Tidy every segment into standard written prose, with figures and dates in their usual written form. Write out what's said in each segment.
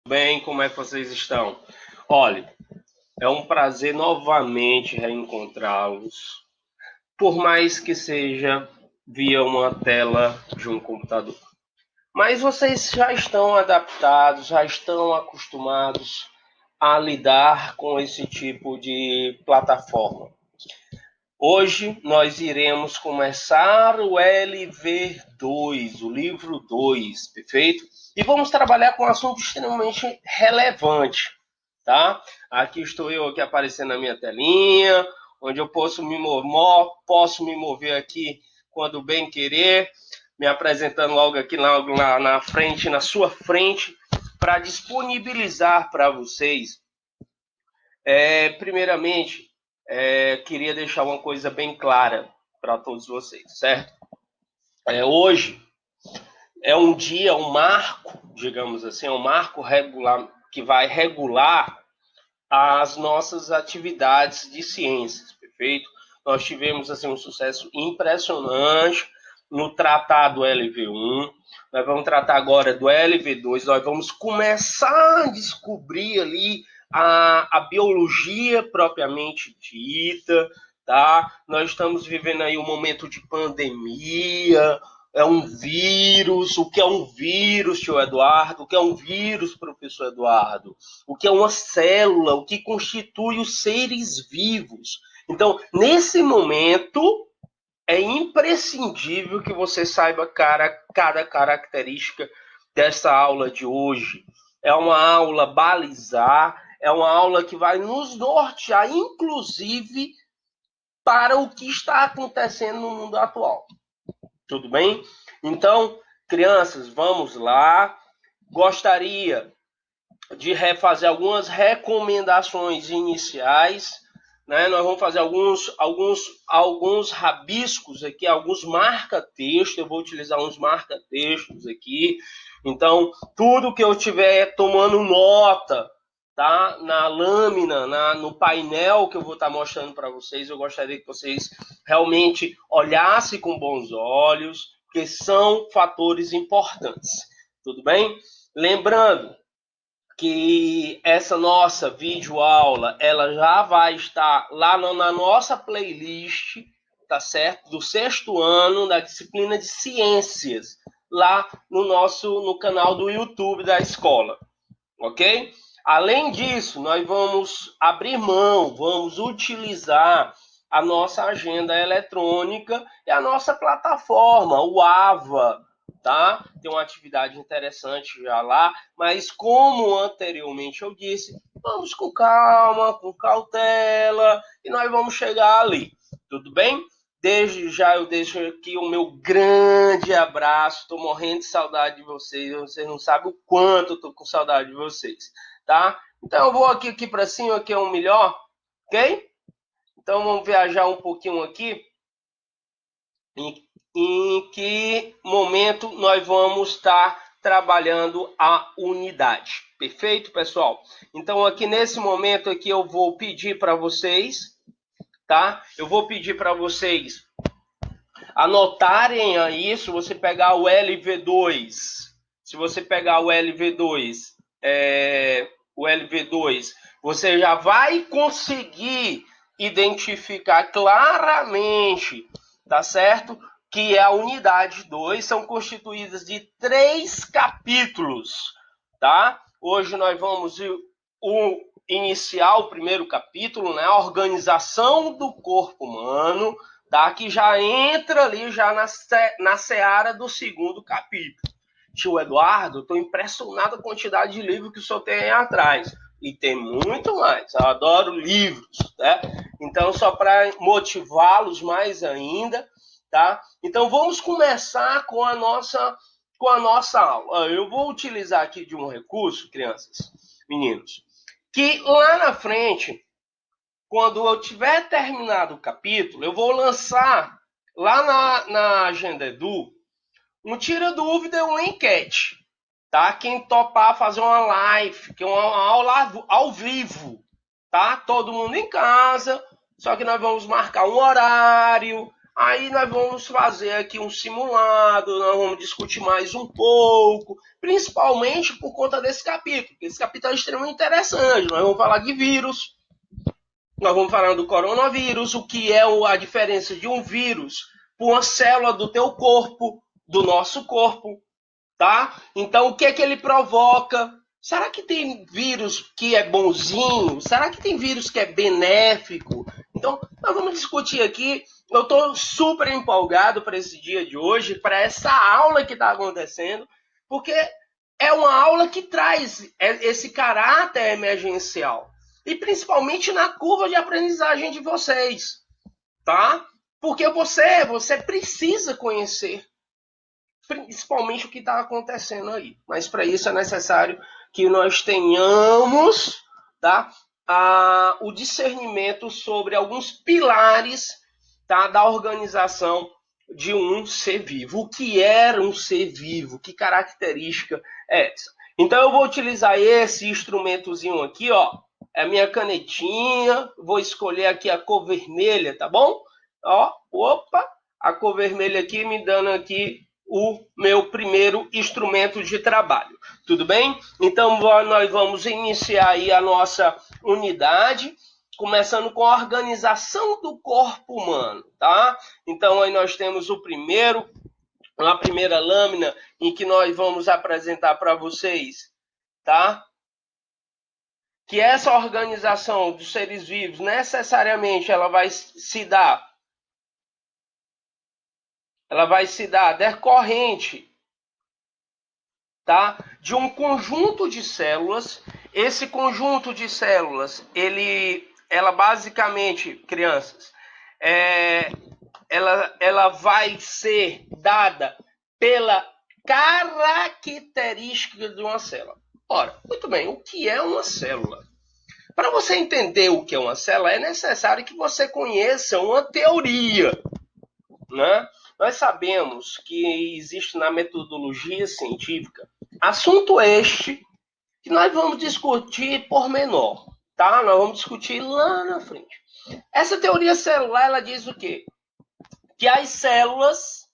Bem, como é que vocês estão? Olha, é um prazer novamente reencontrá-los, por mais que seja via uma tela de um computador. Mas vocês já estão adaptados, já estão acostumados a lidar com esse tipo de plataforma. Hoje nós iremos começar o LV2, o livro 2, perfeito? E vamos trabalhar com um assunto extremamente relevante, tá? Aqui estou eu aqui aparecendo na minha telinha, onde eu posso me mover aqui quando bem querer, me apresentando logo aqui logo na frente, na sua frente, para disponibilizar para vocês. Primeiramente, queria deixar uma coisa bem clara para todos vocês, certo? Hoje é um dia, um marco, digamos assim, um marco regular que vai regular as nossas atividades de ciências, perfeito? Nós tivemos assim um sucesso impressionante no tratado LV1, nós vamos tratar agora do LV2, nós vamos começar a descobrir ali a biologia propriamente dita, tá? Nós estamos vivendo aí um momento de pandemia, é um vírus. O que é um vírus, tio Eduardo? O que é um vírus, professor Eduardo? O que é uma célula? O que constitui os seres vivos? Então, nesse momento, é imprescindível que você saiba cada característica dessa aula de hoje. É uma aula balizar, é uma aula que vai nos nortear, inclusive, para o que está acontecendo no mundo atual. Tudo bem? Então, crianças, vamos lá. Gostaria de refazer algumas recomendações iniciais, né? Nós vamos fazer alguns rabiscos aqui, alguns marca-textos. Eu vou utilizar uns marca-textos aqui. Então, tudo que eu estiver tomando nota, tá? Na lâmina, no painel que eu vou estar mostrando para vocês, eu gostaria que vocês realmente olhassem com bons olhos, porque são fatores importantes. Tudo bem? Lembrando que essa nossa videoaula, ela já vai estar lá na nossa playlist, tá certo? Do sexto ano da disciplina de ciências, lá no canal do YouTube da escola, ok? Além disso, nós vamos abrir mão, vamos utilizar a nossa agenda eletrônica e a nossa plataforma, o AVA, tá? Tem uma atividade interessante já lá, mas como anteriormente eu disse, vamos com calma, com cautela, e nós vamos chegar ali, tudo bem? Desde já eu deixo aqui o meu grande abraço, estou morrendo de saudade de vocês não sabem o quanto eu estou com saudade de vocês, tá? Então eu vou aqui para cima, aqui é o melhor, ok? Então vamos viajar um pouquinho aqui. Em que momento nós vamos estar trabalhando a unidade. Perfeito, pessoal? Então, aqui nesse momento aqui eu vou pedir para vocês, tá? Eu vou pedir para vocês anotarem aí, se você pegar o LV2, se você pegar o LV2, você já vai conseguir identificar claramente, tá certo? Que é a unidade 2, são constituídas de 3 capítulos, tá? Hoje nós vamos iniciar o primeiro capítulo, né? A organização do corpo humano, tá? Que já entra ali já na seara do segundo capítulo. Tio Eduardo, estou impressionado com a quantidade de livros que o senhor tem aí atrás. E tem muito mais. Eu adoro livros, né? Então, só para motivá-los mais ainda, tá? Então, vamos começar com a nossa aula. Eu vou utilizar aqui de um recurso, crianças, meninos, que lá na frente, quando eu tiver terminado o capítulo, eu vou lançar lá na Agenda Edu um tira-dúvida e uma enquete, tá? Quem topar fazer uma live, que é uma aula ao vivo, tá? Todo mundo em casa, só que nós vamos marcar um horário, Aí nós vamos fazer aqui um simulado, nós vamos discutir mais um pouco, principalmente por conta desse capítulo. Esse capítulo é extremamente interessante. Nós vamos falar de vírus, nós vamos falar do coronavírus, o que é a diferença de um vírus por uma célula do teu corpo, do nosso corpo, tá? Então, o que é que ele provoca? Será que tem vírus que é bonzinho? Será que tem vírus que é benéfico? Então, nós vamos discutir aqui. Eu estou super empolgado para esse dia de hoje, para essa aula que está acontecendo, porque é uma aula que traz esse caráter emergencial. E principalmente na curva de aprendizagem de vocês, tá? Porque você precisa conhecer principalmente o que está acontecendo aí. Mas para isso é necessário que nós tenhamos, tá, o discernimento sobre alguns pilares, tá, da organização de um ser vivo. O que era um ser vivo? Que característica é essa? Então eu vou utilizar esse instrumentozinho aqui, ó, é a minha canetinha, vou escolher aqui a cor vermelha, tá bom? Ó, opa, a cor vermelha aqui me dando aqui o meu primeiro instrumento de trabalho. Tudo bem? Então, nós vamos iniciar aí a nossa unidade, começando com a organização do corpo humano, tá? Então, aí nós temos a primeira lâmina em que nós vamos apresentar para vocês, tá? Que essa organização dos seres vivos, necessariamente, ela vai se dar decorrente, tá, de um conjunto de células. Esse conjunto de células, ela basicamente, crianças, ela vai ser dada pela característica de uma célula. Ora, muito bem, o que é uma célula? Para você entender o que é uma célula, é necessário que você conheça uma teoria, né? Nós sabemos que existe na metodologia científica assunto este que nós vamos discutir por menor, tá? Nós vamos discutir lá na frente. Essa teoria celular, ela diz o quê? Que as células,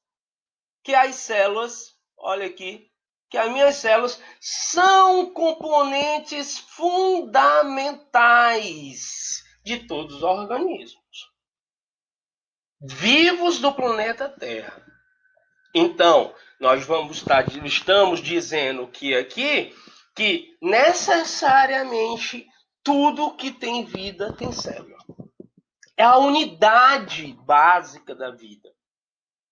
olha aqui, que as minhas células são componentes fundamentais de todos os organismos vivos do planeta Terra. Então, nós estamos dizendo que aqui que necessariamente tudo que tem vida tem célula. É a unidade básica da vida.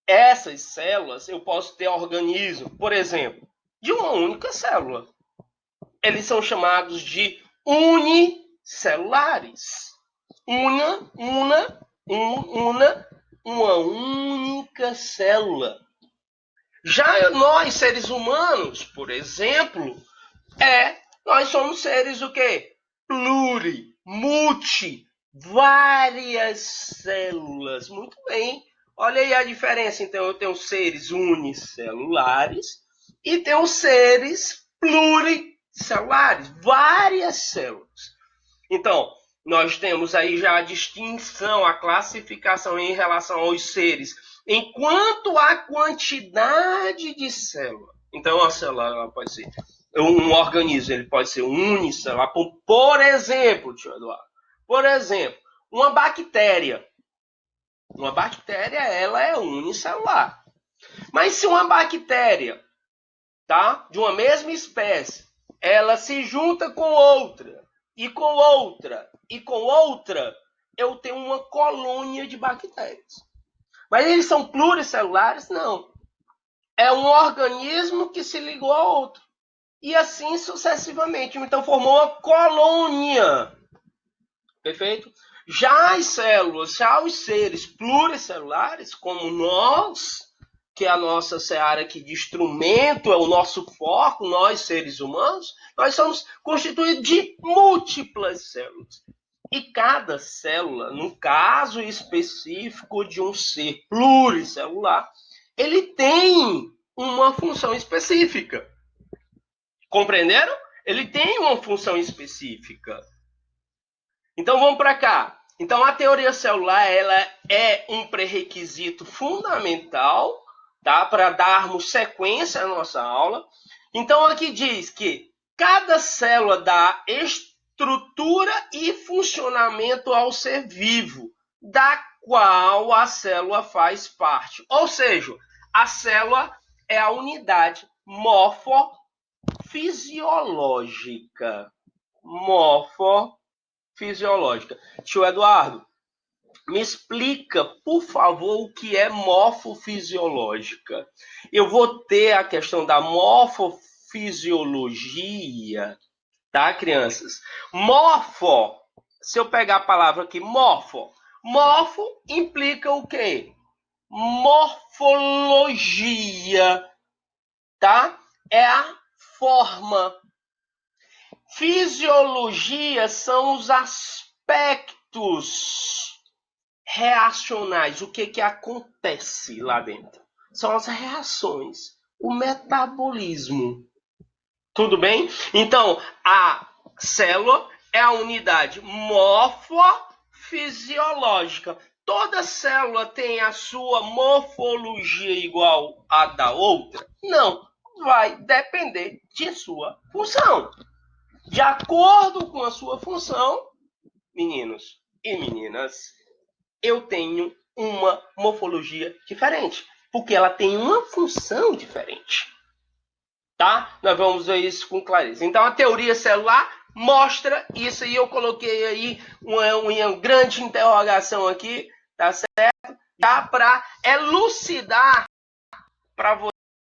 Essas células, eu posso ter organismo, por exemplo, de uma única célula. Eles são chamados de unicelulares. Uma única célula. Já nós, seres humanos, por exemplo, nós somos seres o quê? Várias células. Muito bem. Olha aí a diferença. Então, eu tenho seres unicelulares e tenho seres pluricelulares, várias células. Então, nós temos aí já a distinção, a classificação em relação aos seres enquanto a quantidade de célula. Então, uma célula ela pode ser um organismo, ele pode ser unicelular. Por exemplo, tio Eduardo, uma bactéria. Uma bactéria, ela é unicelular. Mas se uma bactéria, tá, de uma mesma espécie, ela se junta com outra, e com outra, e com outra, eu tenho uma colônia de bactérias. Mas eles são pluricelulares? Não. É um organismo que se ligou a outro. E assim sucessivamente. Então formou uma colônia. Perfeito? Já as células, já os seres pluricelulares, como nós, que é a nossa seara aqui de instrumento, é o nosso foco, nós seres humanos, nós somos constituídos de múltiplas células. E cada célula, no caso específico de um ser pluricelular, ele tem uma função específica. Compreenderam? Ele tem uma função específica. Então vamos para cá. Então, a teoria celular ela é um pré-requisito fundamental, tá, para darmos sequência à nossa aula. Então, aqui diz que cada célula dá estrutura e funcionamento ao ser vivo, da qual a célula faz parte. Ou seja, a célula é a unidade morfofisiológica. Morfofisiológica. Tio Eduardo, me explica, por favor, o que é morfofisiológica. Eu vou ter a questão da morfofisiologia, tá, crianças? Morfo, se eu pegar a palavra aqui, morfo implica o quê? Morfologia, tá? É a forma. Fisiologia são os aspectos reacionais. O que acontece lá dentro? São as reações, o metabolismo. Tudo bem? Então, a célula é a unidade morfofisiológica. Toda célula tem a sua morfologia igual à da outra? Não. Vai depender de sua função. De acordo com a sua função, meninos e meninas, eu tenho uma morfologia diferente, porque ela tem uma função diferente. Tá? Nós vamos ver isso com clareza. Então, a teoria celular mostra isso, e eu coloquei aí uma grande interrogação aqui, tá certo? Já para elucidar para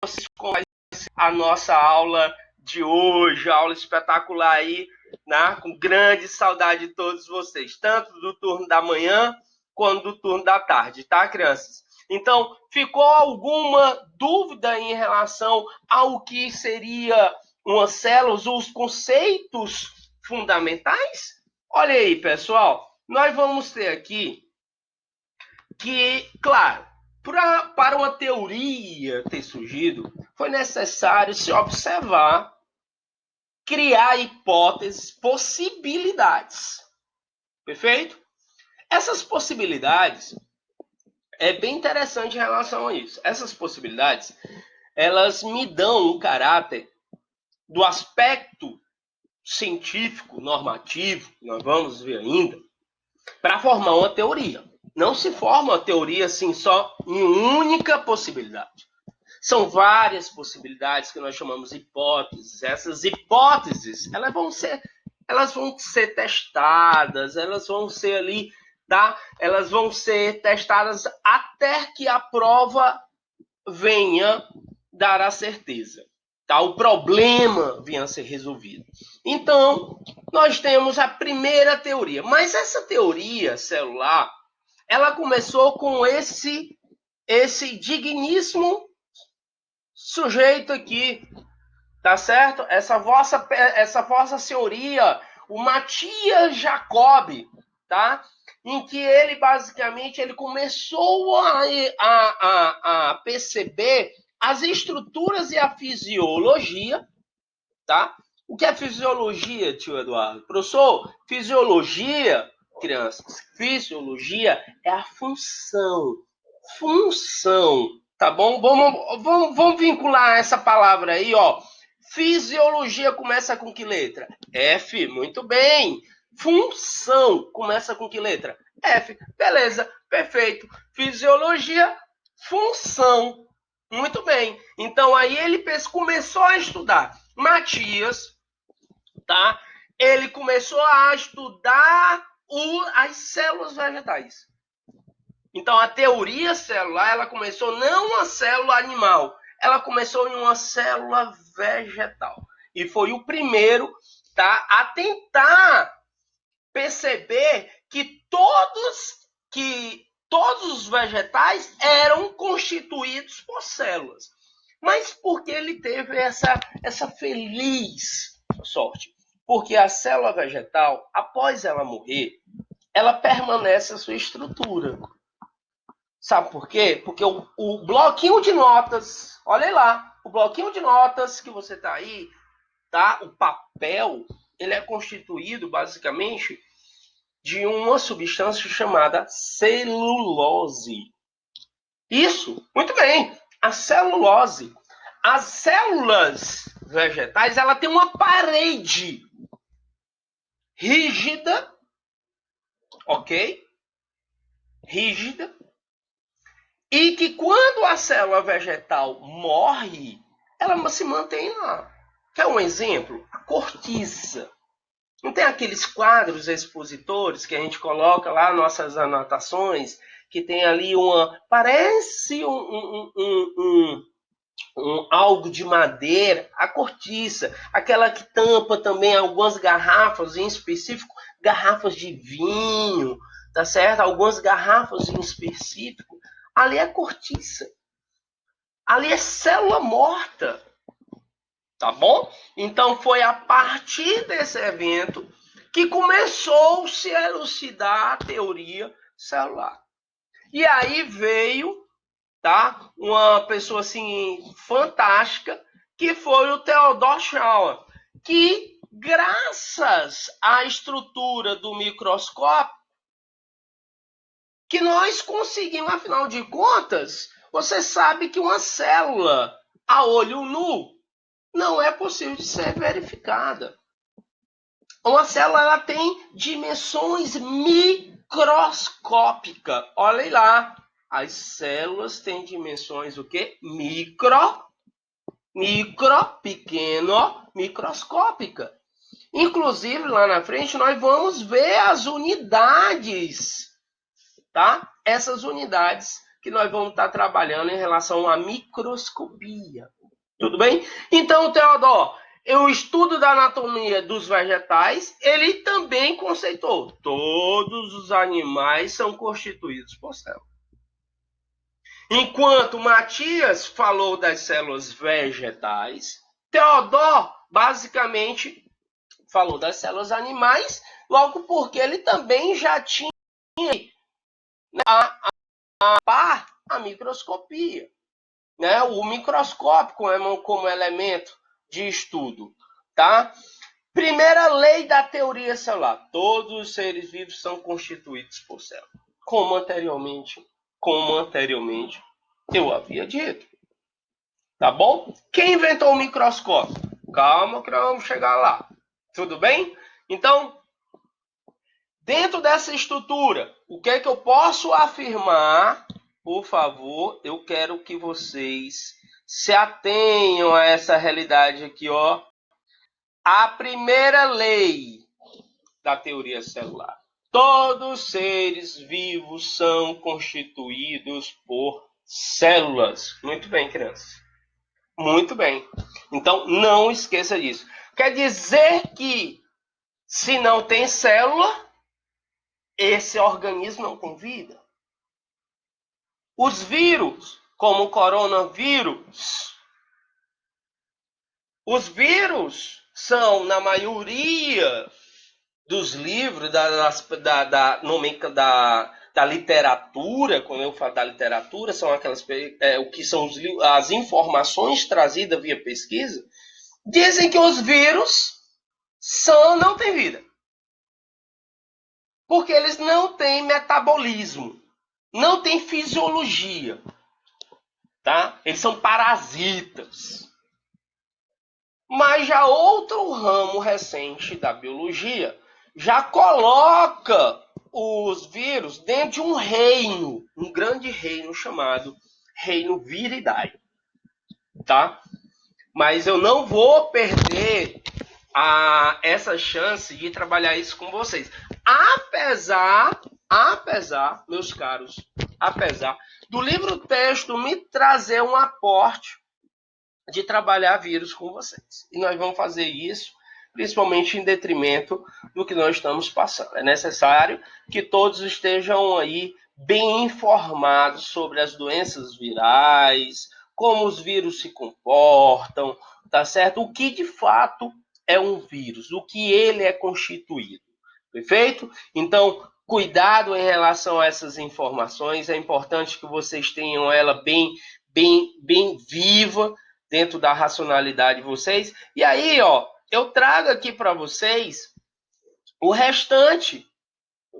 vocês como vai ser a nossa aula de hoje, aula espetacular aí, né? Com grande saudade de todos vocês, tanto do turno da manhã quanto do turno da tarde, tá, crianças? Então, ficou alguma dúvida em relação ao que seria uma célula, os conceitos fundamentais? Olha aí, pessoal, nós vamos ter aqui que, claro, para uma teoria ter surgido, foi necessário se observar, criar hipóteses, possibilidades. Perfeito? Essas possibilidades é bem interessante em relação a isso. Essas possibilidades, elas me dão um caráter do aspecto científico, normativo, que nós vamos ver ainda, para formar uma teoria. Não se forma uma teoria assim só em única possibilidade. São várias possibilidades que nós chamamos de hipóteses. Essas hipóteses, elas vão ser testadas, elas vão ser ali, tá? Elas vão ser testadas até que a prova venha dar a certeza, tá? O problema venha a ser resolvido. Então, nós temos a primeira teoria, mas essa teoria celular, ela começou com esse digníssimo sujeito aqui, tá certo? Essa vossa senhoria, o Matias Jacob, tá? Em que ele basicamente ele começou a perceber as estruturas e a fisiologia, tá? O que é fisiologia, tio Eduardo? Professor, fisiologia, crianças, fisiologia é a função. Função, tá bom? Vamos vincular essa palavra aí, ó. Fisiologia começa com que letra? F, muito bem. Função começa com que letra? F, beleza, perfeito. Fisiologia, função. Muito bem. Então aí ele começou a estudar. Matias, tá? Ele começou a estudar as células vegetais. Então a teoria celular, ela começou não uma célula animal, ela começou em uma célula vegetal. E foi o primeiro, tá, a tentar perceber que todos os vegetais eram constituídos por células. Mas por que ele teve essa feliz sorte? Porque a célula vegetal, após ela morrer, ela permanece a sua estrutura. Sabe por quê? Porque o bloquinho de notas, olha aí lá, o bloquinho de notas que você tá aí, tá? O papel, ele é constituído basicamente de uma substância chamada celulose. Isso, muito bem, a celulose. As células vegetais, ela tem uma parede rígida, ok? Rígida. E que quando a célula vegetal morre, ela se mantém lá. Quer um exemplo? A cortiça. Não tem aqueles quadros expositores que a gente coloca lá nossas anotações, que tem ali uma... Parece algo de madeira, a cortiça, aquela que tampa também algumas garrafas, em específico, garrafas de vinho, tá certo? Algumas garrafas em específico, ali é cortiça. Ali é célula morta, tá bom? Então foi a partir desse evento que começou-se a elucidar a teoria celular. E aí veio, tá, uma pessoa assim fantástica, que foi o Theodor Schauer, que graças à estrutura do microscópio que nós conseguimos, afinal de contas, você sabe que uma célula a olho nu não é possível de ser verificada. Uma célula ela tem dimensões microscópicas. Olhem lá. As células têm dimensões o quê? Pequeno, microscópica. Inclusive, lá na frente, nós vamos ver as unidades, tá? Essas unidades que nós vamos estar trabalhando em relação à microscopia. Tudo bem? Então, Theodor, o estudo da anatomia dos vegetais, ele também conceitou. Todos os animais são constituídos por células. Enquanto Matias falou das células vegetais, Theodor basicamente falou das células animais, logo porque ele também já tinha a microscopia, né? O microscópio como elemento de estudo, tá? Primeira lei da teoria celular: todos os seres vivos são constituídos por células, como anteriormente eu havia dito. Tá bom? Quem inventou o microscópio? Calma que nós vamos chegar lá. Tudo bem? Então, dentro dessa estrutura, o que é que eu posso afirmar? Por favor, eu quero que vocês se atenham a essa realidade aqui, ó. A primeira lei da teoria celular: todos os seres vivos são constituídos por células. Muito bem, crianças. Muito bem. Então, não esqueça disso. Quer dizer que, se não tem célula, esse organismo não tem vida. Os vírus, como o coronavírus, os vírus são, na maioria dos livros, da literatura, quando eu falo da literatura, são aquelas o que são as informações trazidas via pesquisa, dizem que os vírus não têm vida. Porque eles não têm metabolismo, não têm fisiologia, tá? Eles são parasitas. Mas já outro ramo recente da biologia já coloca os vírus dentro de um reino, um grande reino chamado reino Viridae, tá? Mas eu não vou perder essa chance de trabalhar isso com vocês. Apesar, meus caros, apesar do livro-texto me trazer um aporte de trabalhar vírus com vocês. E nós vamos fazer isso, principalmente em detrimento do que nós estamos passando. É necessário que todos estejam aí bem informados sobre as doenças virais, como os vírus se comportam, tá certo? O que de fato é um vírus, o que ele é constituído. Perfeito? Então, cuidado em relação a essas informações. É importante que vocês tenham ela bem viva dentro da racionalidade de vocês. E aí, ó, eu trago aqui para vocês o restante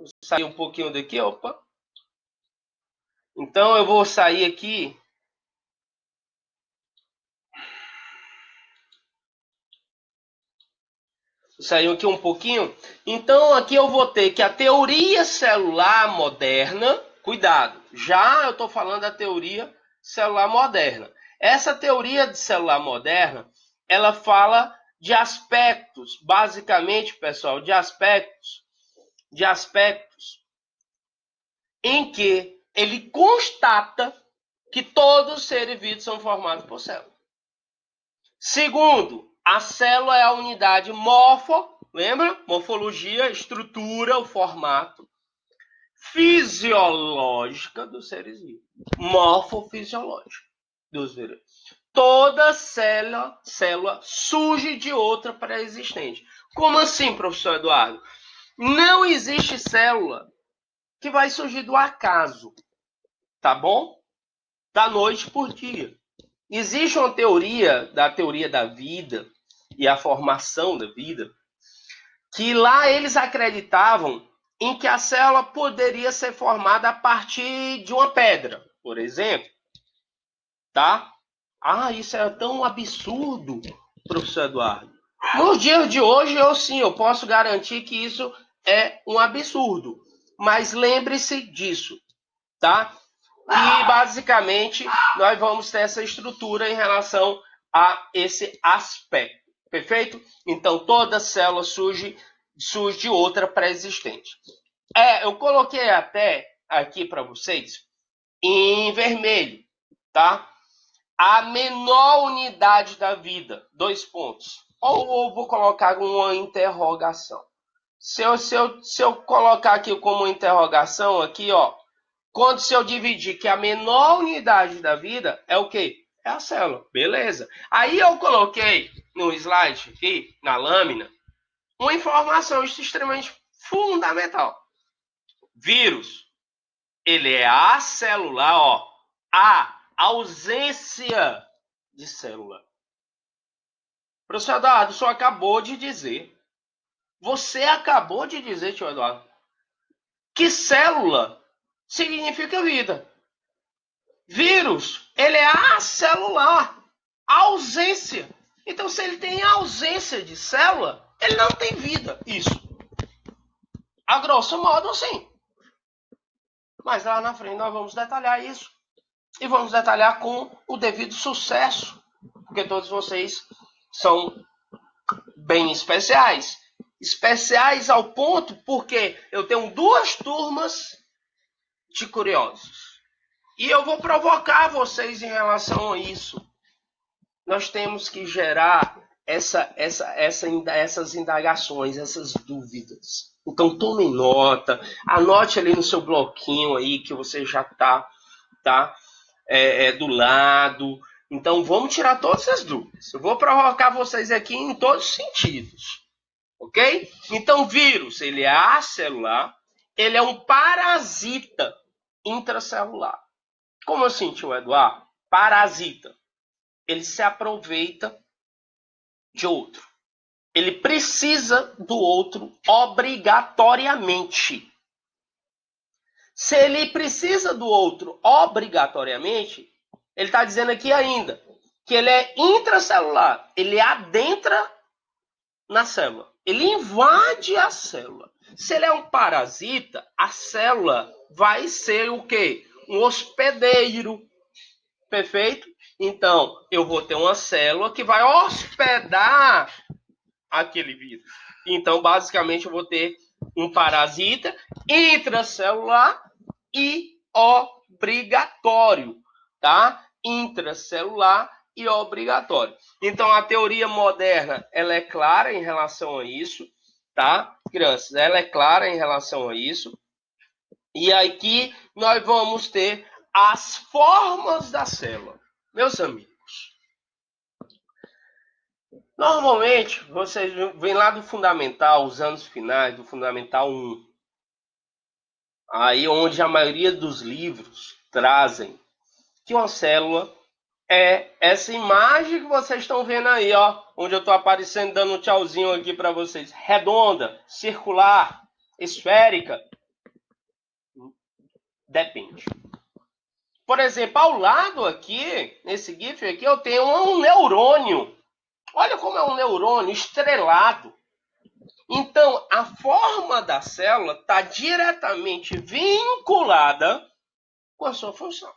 Vou sair um pouquinho daqui, opa. Então, eu vou sair aqui. Saiu aqui um pouquinho. Então, aqui eu vou ter que a teoria celular moderna, cuidado, já eu estou falando da teoria celular moderna. Essa teoria de celular moderna, ela fala de aspectos, basicamente, pessoal, de aspectos em que ele constata que todos os seres vivos são formados por células. Segundo, a célula é a unidade lembra? Morfologia, estrutura, o formato fisiológica dos seres vivos. Morfofisiológica dos seres vivos. Toda célula surge de outra pré-existente. Como assim, professor Eduardo? Não existe célula que vai surgir do acaso, tá bom? Da noite por dia. Existe uma teoria da vida e a formação da vida, que lá eles acreditavam em que a célula poderia ser formada a partir de uma pedra, por exemplo, tá? Ah, isso é tão absurdo, professor Eduardo. Nos dias de hoje, eu posso garantir que isso é um absurdo. Mas lembre-se disso, tá? E basicamente nós vamos ter essa estrutura em relação a esse aspecto. Perfeito? Então toda célula surge de outra pré-existente. Eu coloquei até aqui para vocês em vermelho, tá? A menor unidade da vida, 2 pontos. Ou vou colocar uma interrogação. Se eu colocar aqui como interrogação, aqui, ó, quando se eu dividir que a menor unidade da vida é o quê? É a célula. Beleza. Aí eu coloquei no slide aqui, na lâmina, uma informação extremamente fundamental. Vírus, ele é acelular, ó. A ausência de célula. Professor Eduardo, o senhor acabou de dizer. Você acabou de dizer, tio Eduardo, que célula significa vida. Vírus, ele é acelular, ausência. Então, se ele tem ausência de célula, ele não tem vida. Isso. A grosso modo, sim. Mas lá na frente nós vamos detalhar isso. E vamos detalhar com o devido sucesso. Porque todos vocês são bem especiais. Especiais ao ponto porque eu tenho 2 turmas de curiosos. E eu vou provocar vocês em relação a isso. Nós temos que gerar essas indagações, essas dúvidas. Então tome nota, anote ali no seu bloquinho aí que você já tá do lado. Então vamos tirar todas as dúvidas. Eu vou provocar vocês aqui em todos os sentidos. Ok? Então vírus, ele é acelular, ele é um parasita intracelular. Como assim, tio Eduardo? Parasita. Ele se aproveita de outro. Ele precisa do outro obrigatoriamente. Se ele precisa do outro obrigatoriamente, ele está dizendo aqui ainda que ele é intracelular. Ele adentra na célula. Ele invade a célula. Se ele é um parasita, a célula vai ser o quê? Um hospedeiro. Perfeito? Então, eu vou ter uma célula que vai hospedar aquele vírus. Então, basicamente, eu vou ter um parasita intracelular e obrigatório, tá? Intracelular e obrigatório. Então, a teoria moderna, ela é clara em relação a isso, tá? Crianças, ela é clara em relação a isso. E aqui nós vamos ter as formas da célula. Meus amigos, normalmente vocês vêm lá do fundamental, os anos finais do fundamental 1, aí onde a maioria dos livros trazem que uma célula é essa imagem que vocês estão vendo aí, ó, onde eu estou aparecendo dando um tchauzinho aqui para vocês, redonda, circular, esférica, Depende. Por exemplo, ao lado aqui, nesse GIF aqui, eu tenho um neurônio. Olha como é um neurônio estrelado. Então, a forma da célula está diretamente vinculada com a sua função.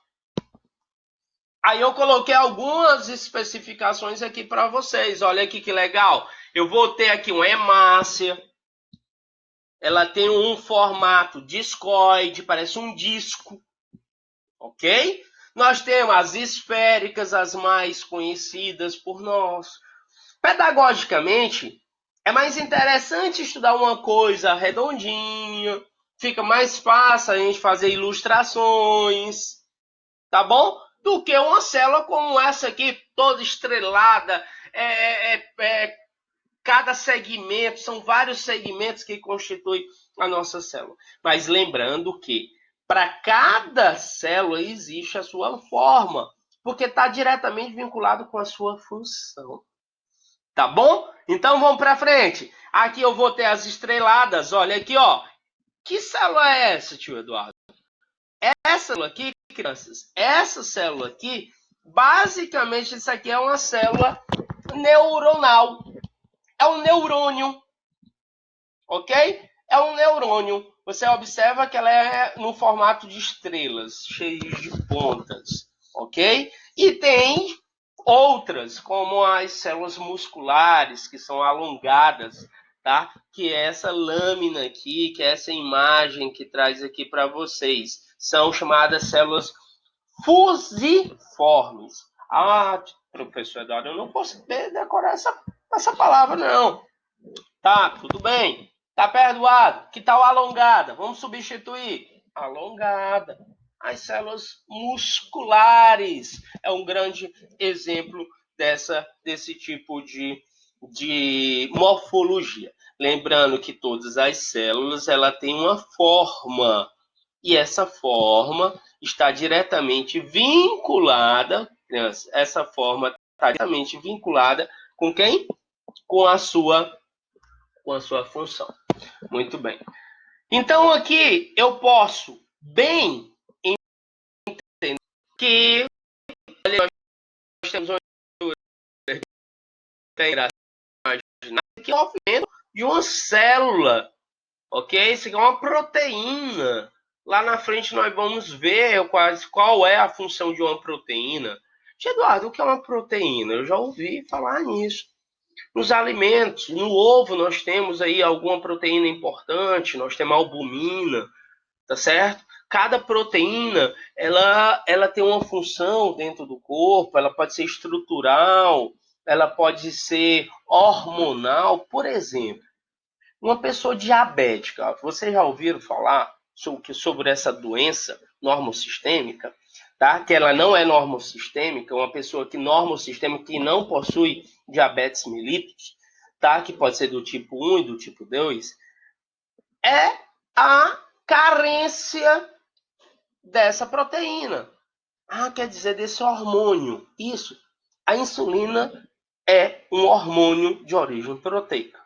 Aí eu coloquei algumas especificações aqui para vocês. Olha aqui que legal. Eu vou ter aqui uma hemácia. Ela tem um formato discoide, parece um disco. Ok? Nós temos as esféricas, as mais conhecidas por nós. Pedagogicamente, é mais interessante estudar uma coisa redondinha. Fica mais fácil a gente fazer ilustrações. Tá bom? Do que uma célula como essa aqui, toda estrelada. Cada segmento, são vários segmentos que constituem a nossa célula. Mas lembrando que para cada célula existe a sua forma, porque está diretamente vinculado com a sua função. Tá bom? Então vamos para frente. Aqui eu vou ter as estreladas. Olha aqui, ó. Que célula é essa, tio Eduardo? Essa célula aqui, crianças, essa célula aqui, basicamente isso aqui é uma célula neuronal. É um neurônio, ok? É um neurônio. Você observa que ela é no formato de estrelas, cheias de pontas, ok? E tem outras, como as células musculares, que são alongadas, tá? Que é essa lâmina aqui, que é essa imagem que traz aqui para vocês. São chamadas células fusiformes. Ah, professor Eduardo, eu não posso decorar essa palavra, não. Tá, tudo bem. Tá perdoado. Que tal alongada? Vamos substituir. Alongada. As células musculares é um grande exemplo desse tipo de morfologia. Lembrando que todas as células ela tem uma forma. E essa forma está diretamente vinculada, essa forma está diretamente vinculada com quem? Com a sua função. Muito bem. Então aqui eu posso bem entender que olha, nós temos uma que é o movimento de uma célula, ok? Isso aqui é uma proteína. Lá na frente nós vamos ver qual é a função de uma proteína. Eduardo, o que é uma proteína? Eu já ouvi falar nisso. Nos alimentos, no ovo nós temos aí alguma proteína importante, nós temos albumina, tá certo? Cada proteína, ela tem uma função dentro do corpo, ela pode ser estrutural, ela pode ser hormonal. Por exemplo, uma pessoa diabética, vocês já ouviram falar sobre essa doença normosistêmica? Tá? Que ela não é normosistêmica, uma pessoa que normosistêmica que não possui diabetes mellitus, tá? Que pode ser do tipo 1 e do tipo 2, é a carência dessa proteína. Ah, quer dizer, desse hormônio. Isso. A insulina é um hormônio de origem proteica.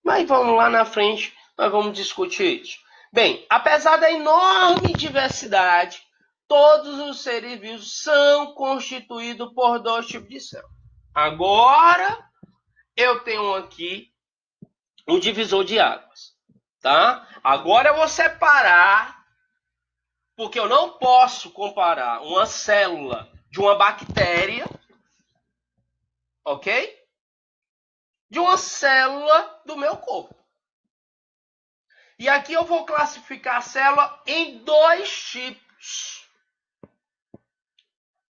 Mas vamos lá na frente, nós vamos discutir isso. Bem, apesar da enorme diversidade, todos os seres vivos são constituídos por dois tipos de células. Agora, eu tenho aqui um divisor de águas, tá? Agora eu vou separar, porque eu não posso comparar uma célula de uma bactéria, ok? De uma célula do meu corpo. E aqui eu vou classificar a célula em dois tipos.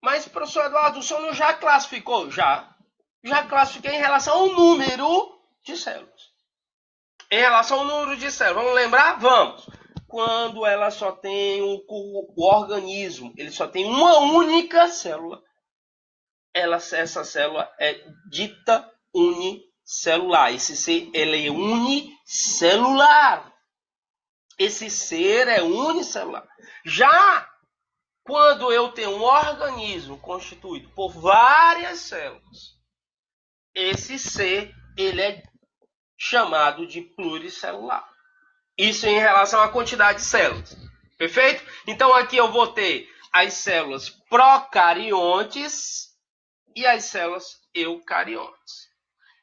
Mas, professor Eduardo, o senhor não já classificou? Já. Já classifiquei em relação ao número de células. Em relação ao número de células, vamos lembrar? Vamos. Quando ela só tem o organismo, ele só tem uma única célula, essa célula é dita unicelular. Esse ser, ele é unicelular. Esse ser é unicelular. Já quando eu tenho um organismo constituído por várias células, esse ser ele é chamado de pluricelular. Isso em relação à quantidade de células. Perfeito? Então aqui eu vou ter as células procariontes e as células eucariontes.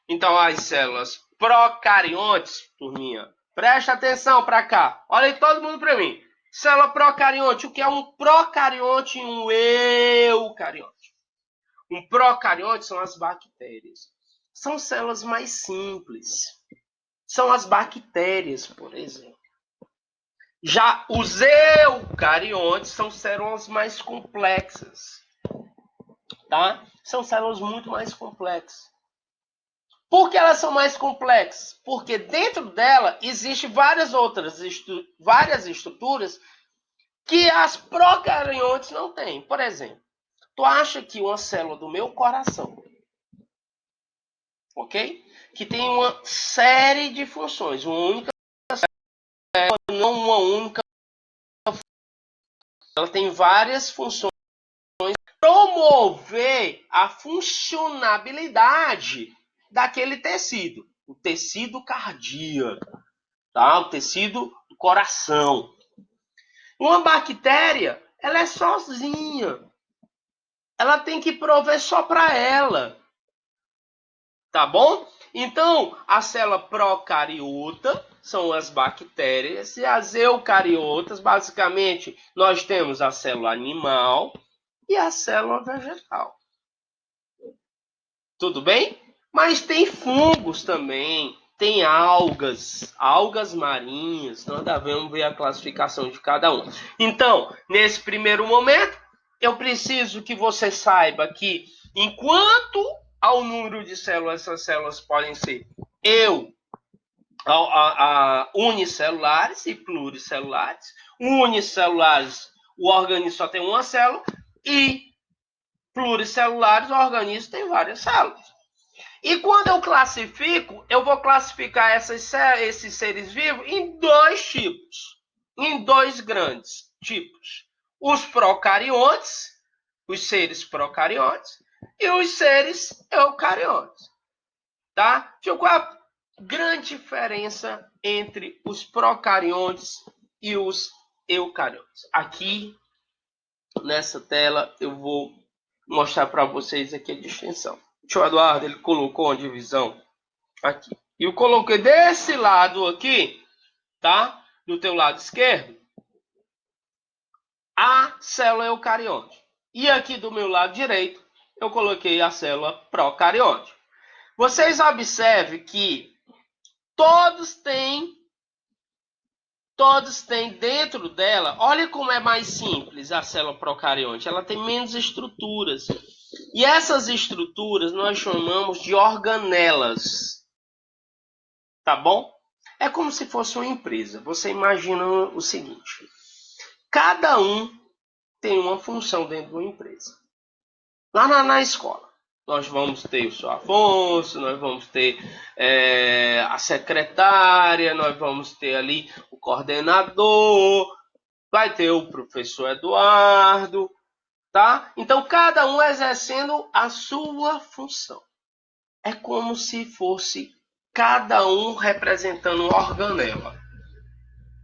Então as células procariontes, turminha, presta atenção para cá. Olha aí todo mundo para mim. Célula procarionte, o que é um procarionte e um eucarionte? Um procarionte são as bactérias. São células mais simples. São as bactérias, por exemplo. Já os eucariontes são células mais complexas, tá? São células muito mais complexas. Por que elas são mais complexas? Porque dentro dela existem várias estruturas que as procariontes não têm. Por exemplo, tu acha que uma célula do meu coração, ok? Que tem uma série de funções, uma única célula, não uma única, ela tem várias funções. Promover a funcionabilidade daquele tecido, o tecido cardíaco, tá? O tecido do coração. Uma bactéria, ela é sozinha. Ela tem que prover só para ela. Tá bom? Então, a célula procariota são as bactérias e as eucariotas, basicamente, nós temos a célula animal e a célula vegetal. Tudo bem? Mas tem fungos também, tem algas marinhas, nós devemos ver a classificação de cada um. Então, nesse primeiro momento, eu preciso que você saiba que, enquanto ao número de células, essas células podem ser unicelulares e pluricelulares. Unicelulares, o organismo só tem uma célula, e pluricelulares, o organismo tem várias células. E quando eu classifico, eu vou classificar esses seres vivos em dois tipos, em dois grandes tipos. Os procariontes, os seres procariontes, e os seres eucariontes. Tá? Qual é a grande diferença entre os procariontes e os eucariontes? Aqui, nessa tela, eu vou mostrar para vocês aqui a distinção. O tio Eduardo, ele colocou uma divisão aqui. E eu coloquei desse lado aqui, tá? Do teu lado esquerdo, a célula eucarionte. E aqui do meu lado direito, eu coloquei a célula procarionte. Vocês observem que todos têm dentro dela, olha como é mais simples a célula procarionte, ela tem menos estruturas. E essas estruturas nós chamamos de organelas. Tá bom? É como se fosse uma empresa. Você imagina o seguinte: cada um tem uma função dentro de uma empresa. Lá na escola, nós vamos ter o seu Afonso, nós vamos ter a secretária, nós vamos ter ali o coordenador, vai ter o professor Eduardo, tá? Então, cada um exercendo a sua função. É como se fosse cada um representando uma organela,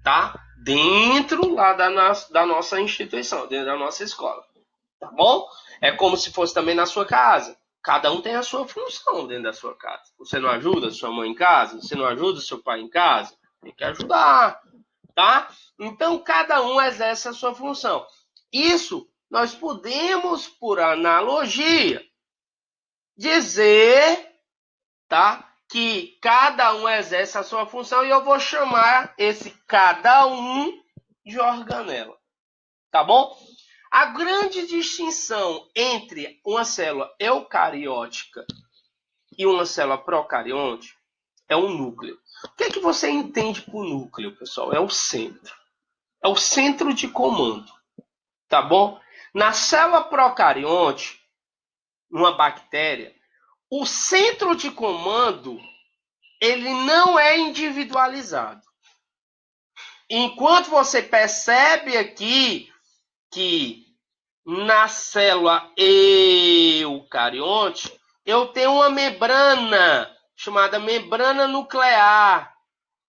tá? Dentro lá da nossa instituição, dentro da nossa escola, tá bom? É como se fosse também na sua casa. Cada um tem a sua função dentro da sua casa. Você não ajuda sua mãe em casa? Você não ajuda seu pai em casa? Tem que ajudar, tá? Então, cada um exerce a sua função. Isso nós podemos, por analogia, dizer, tá? Que cada um exerce a sua função e eu vou chamar esse cada um de organela. Tá bom? A grande distinção entre uma célula eucariótica e uma célula procarionte é o núcleo. O que é que você entende por núcleo, pessoal? É o centro. É o centro de comando. Tá bom? Na célula procarionte, uma bactéria, o centro de comando ele não é individualizado. Enquanto você percebe aqui que na célula eucarionte eu tenho uma membrana chamada membrana nuclear.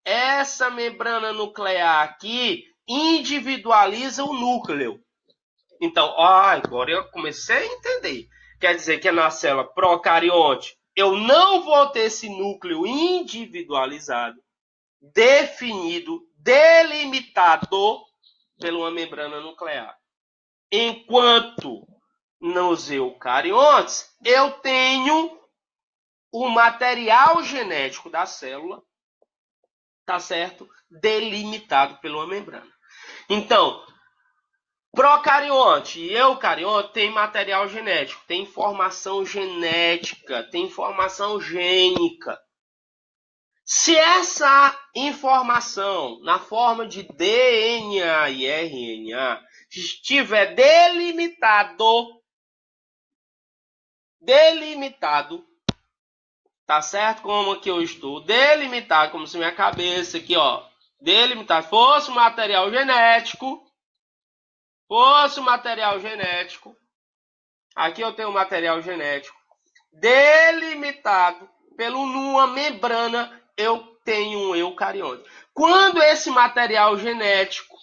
Essa membrana nuclear aqui individualiza o núcleo. Então, agora eu comecei a entender. Quer dizer que na célula procarionte eu não vou ter esse núcleo individualizado, definido, delimitado por uma membrana nuclear. Enquanto nos eucariontes eu tenho o material genético da célula, tá certo? Delimitado por uma membrana. Então, procarionte e eucarionte tem material genético, tem informação genética, tem informação gênica. Se essa informação, na forma de DNA e RNA, estiver delimitado, tá certo? Como que eu estou delimitado, como se minha cabeça aqui, ó, delimitado, fosse material genético, aqui eu tenho material genético, delimitado pelo uma membrana, eu tenho um eucarionte. Quando esse material genético,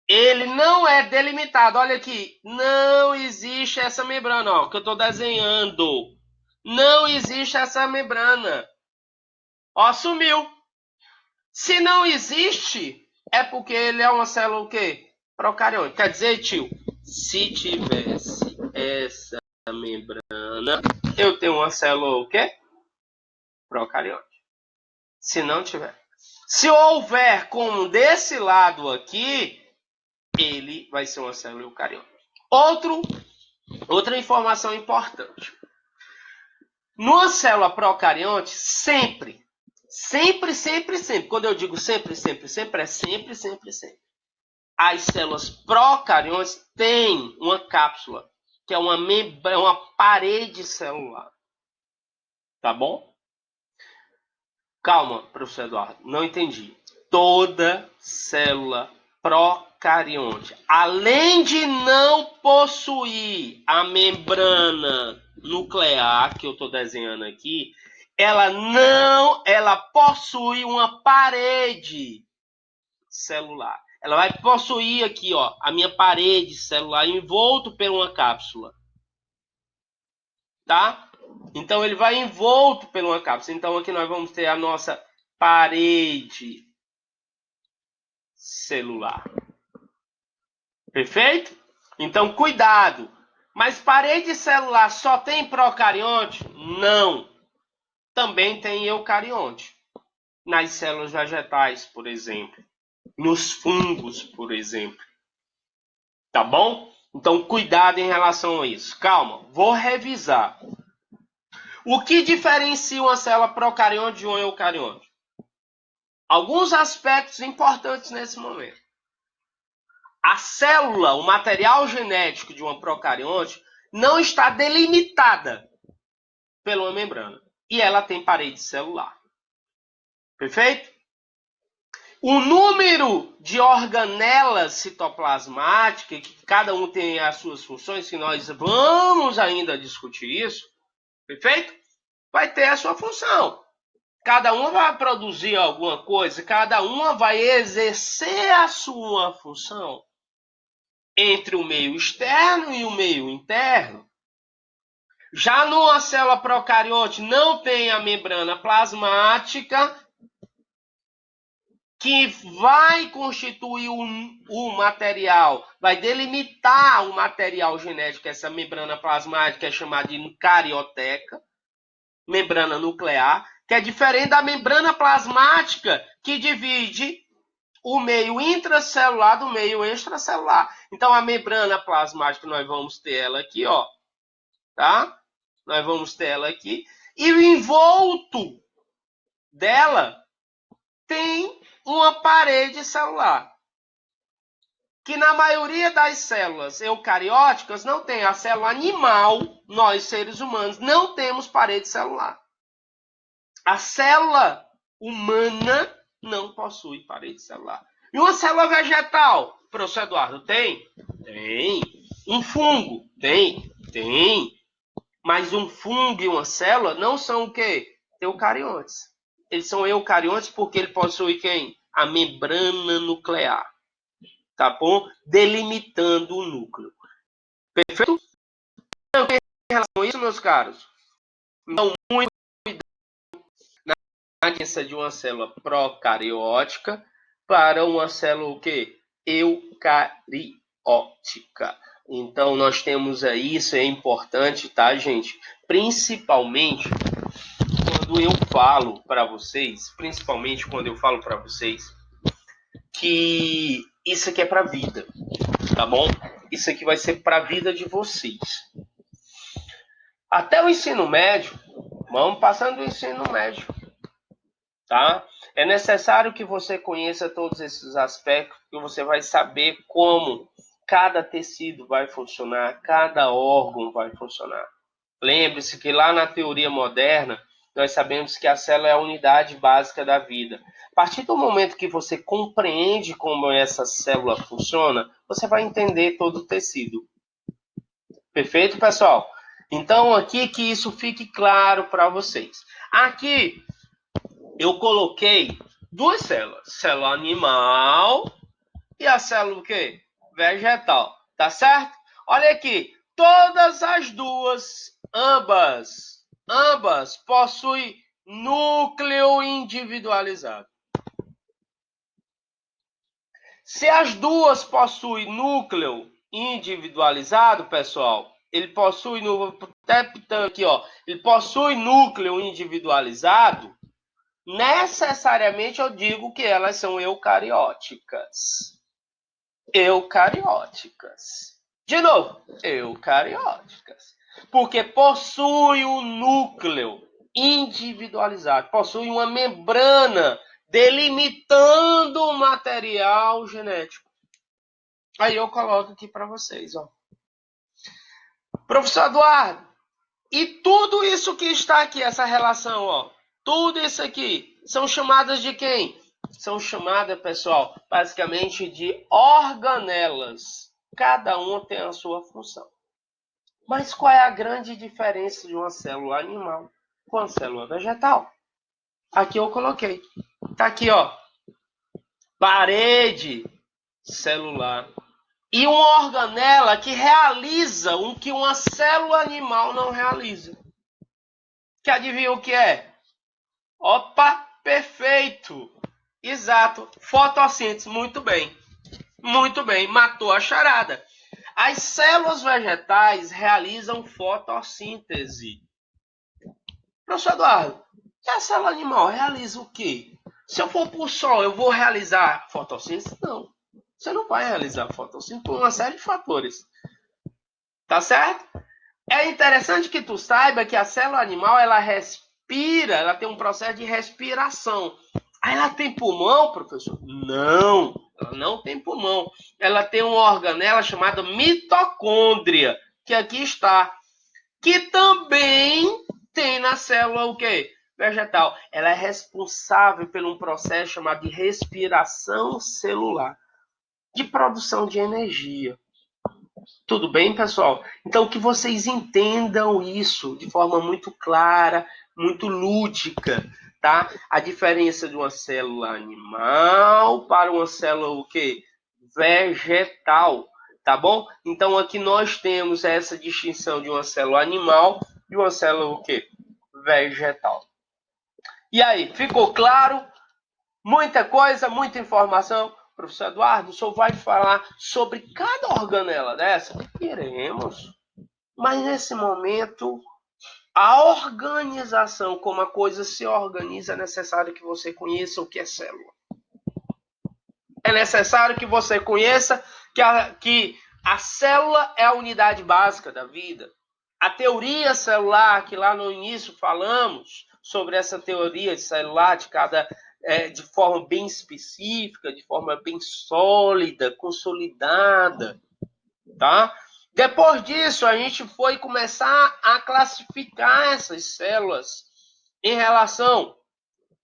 ele não é delimitado, olha aqui, não existe essa membrana, ó, que eu estou desenhando. Não existe essa membrana. Ó, sumiu. Se não existe, é porque ele é uma célula o quê? Procarionte. Quer dizer, tio, se tivesse essa membrana, eu tenho uma célula o quê? Procarionte. Se não tiver. Se houver como desse lado aqui, ele vai ser uma célula eucarionte. Outra informação importante. Numa célula procarionte, sempre. Quando eu digo sempre, é sempre. As células procariontes têm uma cápsula, que é uma membrana, uma parede celular. Tá bom? Calma, professor Eduardo, não entendi. Toda célula procarionte, além de não possuir a membrana nuclear que eu estou desenhando aqui, ela possui uma parede celular. Ela vai possuir aqui, ó, a minha parede celular envolto por uma cápsula. Tá? Então ele vai envolto por uma cápsula. Então aqui nós vamos ter a nossa parede celular. Perfeito? Então cuidado. Mas parede celular só tem procarionte? Não. Também tem eucarionte. Nas células vegetais, por exemplo. Nos fungos, por exemplo. Tá bom? Então cuidado em relação a isso. Calma, vou revisar. O que diferencia uma célula procarionte de uma eucarionte? Alguns aspectos importantes nesse momento. A célula, o material genético de uma procarionte, não está delimitada pela uma membrana. E ela tem parede celular. Perfeito? O número de organelas citoplasmáticas, que cada um tem as suas funções, que nós vamos ainda discutir isso, perfeito? Vai ter a sua função. Cada uma vai produzir alguma coisa, cada uma vai exercer a sua função entre o meio externo e o meio interno. Já numa célula procarionte não tem a membrana plasmática que vai constituir o material, vai delimitar o material genético, essa membrana plasmática é chamada de carioteca, membrana nuclear, que é diferente da membrana plasmática que divide o meio intracelular do meio extracelular. Então, a membrana plasmática, nós vamos ter ela aqui, ó, tá? Nós vamos ter ela aqui. E o envolto dela tem uma parede celular. Que na maioria das células eucarióticas não tem. A célula animal, nós seres humanos, não temos parede celular. A célula humana não possui parede celular. E uma célula vegetal, professor Eduardo, tem? Tem. Um fungo? Tem. Mas um fungo e uma célula não são o quê? Eucariontes. Eles são eucariontes porque ele possui quem? A membrana nuclear. tá bom? Delimitando o núcleo. Perfeito? Então, em relação a isso, meus caros, então, muito cuidado na diferença de uma célula procariótica para uma célula o quê? Eucariótica. Então, nós temos aí, isso é importante, tá, gente? Principalmente quando eu falo para vocês, que isso aqui é para a vida, tá bom? Isso aqui vai ser para a vida de vocês. Até o ensino médio, vamos passando o ensino médio, tá? É necessário que você conheça todos esses aspectos, que você vai saber como cada tecido vai funcionar, cada órgão vai funcionar. Lembre-se que lá na teoria moderna, nós sabemos que a célula é a unidade básica da vida. A partir do momento que você compreende como essa célula funciona, você vai entender todo o tecido. Perfeito, pessoal? Então, aqui que isso fique claro para vocês. Aqui, eu coloquei duas células. Célula animal e a célula o quê? Vegetal. Tá certo? Olha aqui. Todas as duas, ambas possuem núcleo individualizado. Se as duas possuem núcleo individualizado, pessoal, ele possui aqui, ó, ele possui núcleo individualizado, necessariamente eu digo que elas são eucarióticas. Eucarióticas. De novo, eucarióticas. Porque possui um núcleo individualizado, possui uma membrana delimitando o material genético. Aí eu coloco aqui para vocês, ó. Professor Eduardo, e tudo isso que está aqui, essa relação, ó, tudo isso aqui, são chamadas de quem? São chamadas, pessoal, basicamente de organelas. Cada uma tem a sua função. Mas qual é a grande diferença de uma célula animal com a célula vegetal? Aqui eu coloquei. Tá aqui, ó. Parede celular. E uma organela que realiza o que uma célula animal não realiza. Que adivinha o que é? Opa, perfeito! Exato, fotossíntese, muito bem. Muito bem, matou a charada. As células vegetais realizam fotossíntese. Professor Eduardo, e a célula animal realiza o quê? Se eu for para o sol, eu vou realizar fotossíntese? Não. Você não vai realizar fotossíntese por uma série de fatores. Tá certo? É interessante que tu saiba que a célula animal, ela respira, ela tem um processo de respiração. Aí ela tem pulmão, professor? Não, ela não tem pulmão. Ela tem uma organela chamada mitocôndria, que aqui está, que também tem na célula o quê? Vegetal. Ela é responsável por um processo chamado de respiração celular, de produção de energia. Tudo bem, pessoal? Então, que vocês entendam isso de forma muito clara, muito lúdica, tá? A diferença de uma célula animal para uma célula o quê? Vegetal, tá bom? Então, aqui nós temos essa distinção de uma célula animal e uma célula o quê? Vegetal. E aí, ficou claro? Muita coisa, muita informação. Professor Eduardo, o senhor vai falar sobre cada organela dessa? Iremos. Mas nesse momento, a organização, como a coisa se organiza, é necessário que você conheça o que é célula. É necessário que você conheça que a célula é a unidade básica da vida. A teoria celular, que lá no início falamos sobre essa teoria celular de forma bem específica, de forma bem sólida, consolidada, tá? Depois disso, a gente foi começar a classificar essas células em relação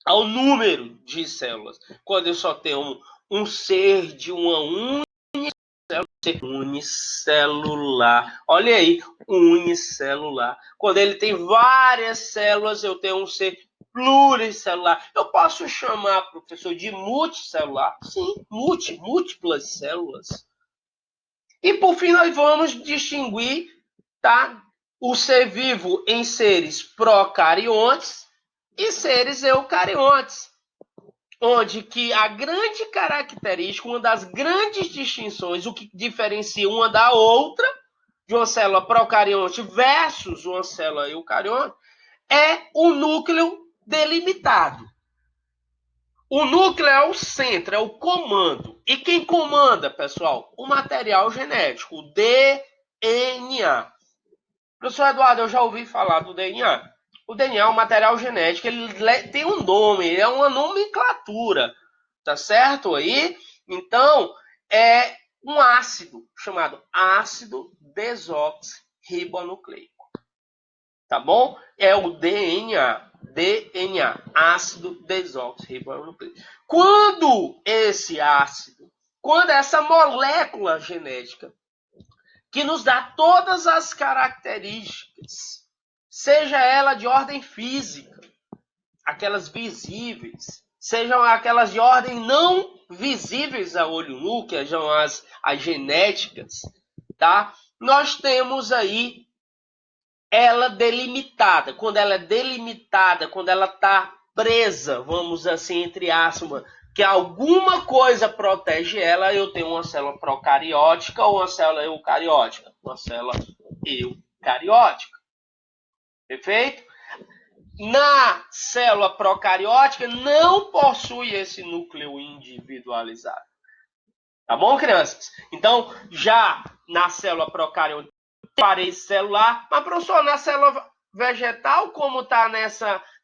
ao número de células. Quando eu só tenho um ser de uma única unicelular. Olha aí, unicelular. Quando ele tem várias células, eu tenho um ser pluricelular. Eu posso chamar, professor, de multicelular? Sim, múltiplas células. E por fim, nós vamos distinguir, tá, o ser vivo em seres procariontes e seres eucariontes, onde que a grande característica, uma das grandes distinções, o que diferencia uma da outra, de uma célula procarionte versus uma célula eucarionte, é o núcleo delimitado. O núcleo é o centro, é o comando. E quem comanda, pessoal? O material genético, o DNA. Professor Eduardo, eu já ouvi falar do DNA. O DNA é um material genético, ele tem um nome, ele é uma nomenclatura, tá certo aí? Então, é um ácido chamado ácido desoxirribonucleico. Tá bom? É o DNA, ácido desoxirribonucleico. Quando essa molécula genética que nos dá todas as características, seja ela de ordem física, aquelas visíveis, sejam aquelas de ordem não visíveis a olho nu, que são as genéticas, tá? Nós temos aí ela delimitada. Quando ela é delimitada, quando ela está presa, vamos assim, entre aspas, que alguma coisa protege ela, eu tenho uma célula procariótica ou uma célula eucariótica. Uma célula eucariótica. Perfeito? Na célula procariótica não possui esse núcleo individualizado. Tá bom, crianças? Então, já na célula procariótica, parede celular, mas, professor, na célula vegetal, como está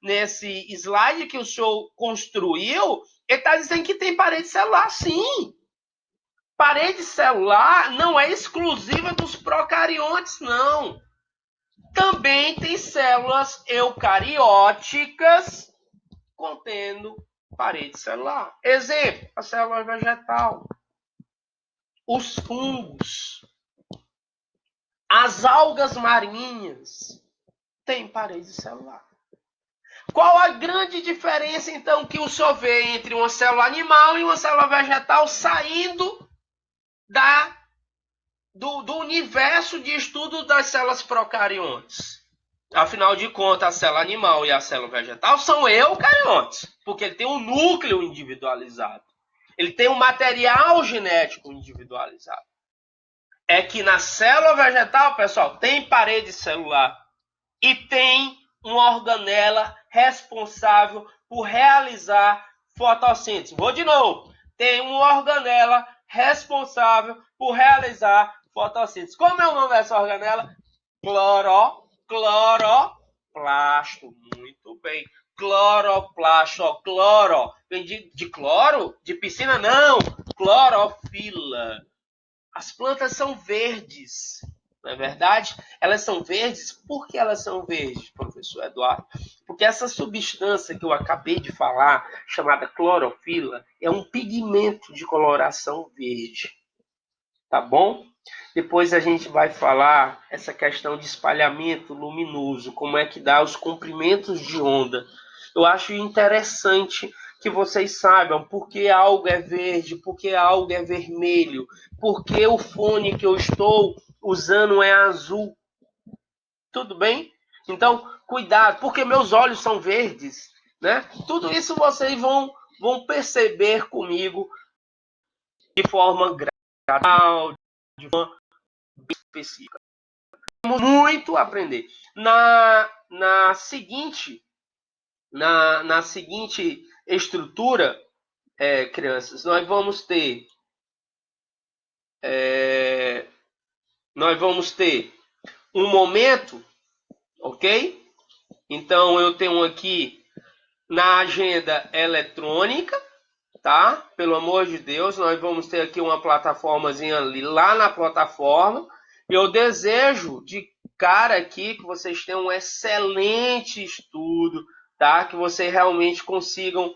nesse slide que o senhor construiu, ele está dizendo que tem parede celular, sim. Parede celular não é exclusiva dos procariontes, não. Também tem células eucarióticas contendo parede celular. Exemplo, a célula vegetal, os fungos, as algas marinhas têm parede celular. Qual a grande diferença, então, que o senhor vê entre uma célula animal e uma célula vegetal saindo do universo de estudo das células procariontes? Afinal de contas, a célula animal e a célula vegetal são eucariontes, porque ele tem um núcleo individualizado. Ele tem um material genético individualizado. É que na célula vegetal, pessoal, tem parede celular e tem uma organela responsável por realizar fotossíntese. Vou de novo. Tem uma organela responsável por realizar fotossíntese. Como é o nome dessa organela? Cloroplasto. Muito bem. Cloroplasto. Cloro. Vem de cloro? De piscina? Não. Clorofila. As plantas são verdes, não é verdade? Elas são verdes. Por que elas são verdes, professor Eduardo? Porque essa substância que eu acabei de falar, chamada clorofila, é um pigmento de coloração verde. Tá bom? Depois a gente vai falar essa questão de espalhamento luminoso, como é que dá os comprimentos de onda. Eu acho interessante que vocês saibam por que algo é verde, por que algo é vermelho, por que o fone que eu estou usando é azul. Tudo bem? Então, cuidado, porque meus olhos são verdes, né? Tudo isso vocês vão perceber comigo de forma gradual, de forma específica. Temos muito a aprender. Na seguinte estrutura, crianças, nós vamos ter um momento, ok? Então eu tenho aqui na agenda eletrônica, tá? Pelo amor de Deus, nós vamos ter aqui uma plataformazinha ali, lá na plataforma. Eu desejo de cara aqui que vocês tenham um excelente estudo, tá? Que vocês realmente consigam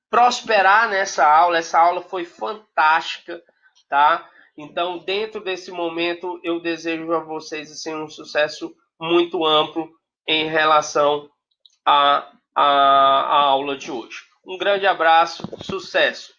prosperar nessa aula. Essa aula foi fantástica, tá? Então, dentro desse momento, eu desejo a vocês assim, um sucesso muito amplo em relação à aula de hoje. Um grande abraço, sucesso!